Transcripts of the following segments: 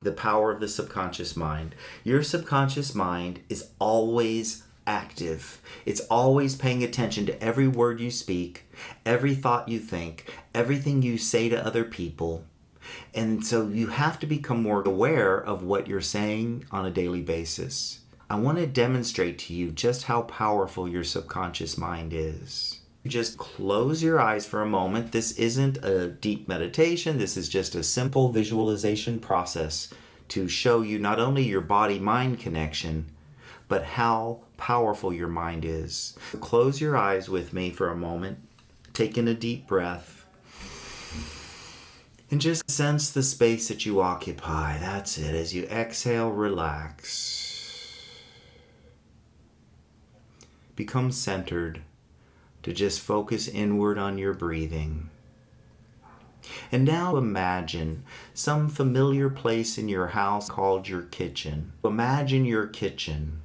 The power of the subconscious mind. Your subconscious mind is always active. It's always paying attention to every word you speak, every thought you think, everything you say to other people. And so you have to become more aware of what you're saying on a daily basis. I want to demonstrate to you just how powerful your subconscious mind is. Just close your eyes for a moment. This isn't a deep meditation. This is just a simple visualization process to show you not only your body-mind connection, but how powerful your mind is. Close your eyes with me for a moment. Take in a deep breath. And just sense the space that you occupy. That's it. As you exhale, relax. Become centered. To just focus inward on your breathing. And now imagine some familiar place in your house called your kitchen. Imagine your kitchen.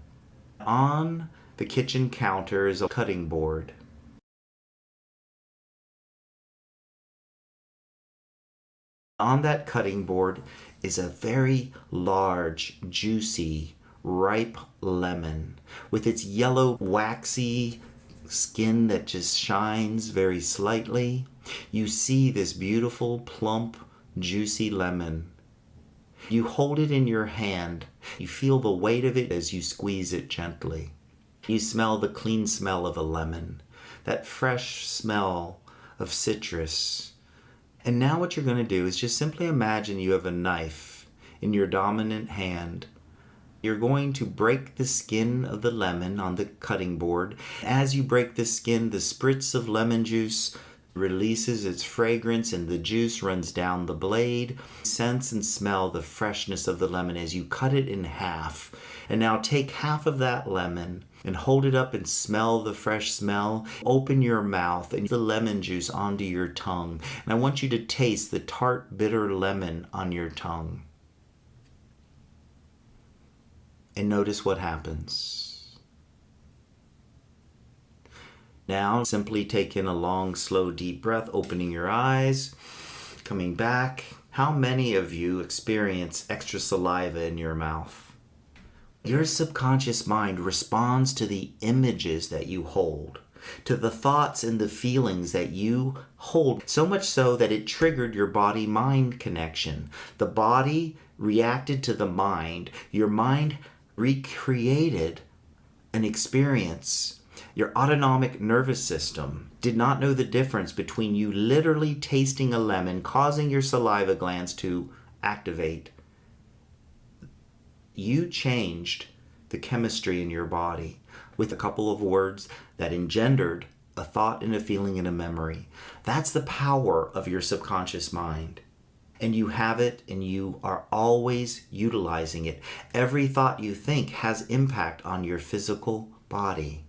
On the kitchen counter is a cutting board. On that cutting board is a very large, juicy, ripe lemon with its yellow, waxy skin that just shines very slightly. You see this beautiful, plump, juicy lemon. You hold it in your hand. You feel the weight of it as you squeeze it gently. You smell the clean smell of a lemon, that fresh smell of citrus. And now what you're going to do is just simply imagine you have a knife in your dominant hand. You're going to break the skin of the lemon on the cutting board. As you break the skin, the spritz of lemon juice releases its fragrance and the juice runs down the blade. Sense and smell the freshness of the lemon as you cut it in half. And now take half of that lemon and hold it up and smell the fresh smell. Open your mouth and the lemon juice onto your tongue. And I want you to taste the tart, bitter lemon on your tongue. And notice what happens. Now, simply take in a long, slow, deep breath, opening your eyes, coming back. How many of you experience extra saliva in your mouth? Your subconscious mind responds to the images that you hold, to the thoughts and the feelings that you hold, so much so that it triggered your body-mind connection. The body reacted to the mind. Your mind recreated an experience. Your autonomic nervous system did not know the difference between you literally tasting a lemon, causing your saliva glands to activate. You changed the chemistry in your body with a couple of words that engendered a thought and a feeling and a memory. That's the power of your subconscious mind. And you have it, and you are always utilizing it. Every thought you think has impact on your physical body.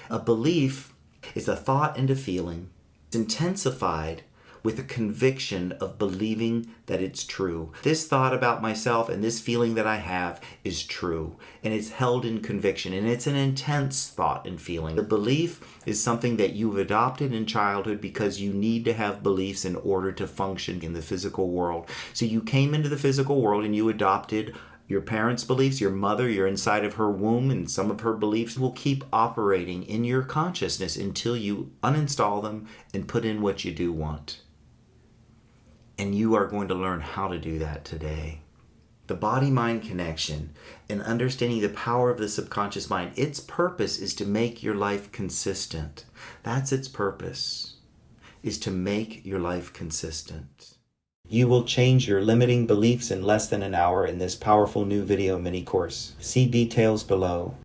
A belief is a thought and a feeling. It's intensified with a conviction of believing that it's true. This thought about myself and this feeling that I have is true, and it's held in conviction, and it's an intense thought and feeling. The belief is something that you've adopted in childhood because you need to have beliefs in order to function in the physical world. So you came into the physical world and you adopted your parents' beliefs, your mother, you're inside of her womb, and some of her beliefs will keep operating in your consciousness until you uninstall them and put in what you do want. And you are going to learn how to do that today. The body-mind connection and understanding the power of the subconscious mind, its purpose is to make your life consistent. That's its purpose, is to make your life consistent. You will change your limiting beliefs in less than an hour in this powerful new video mini course. See details below.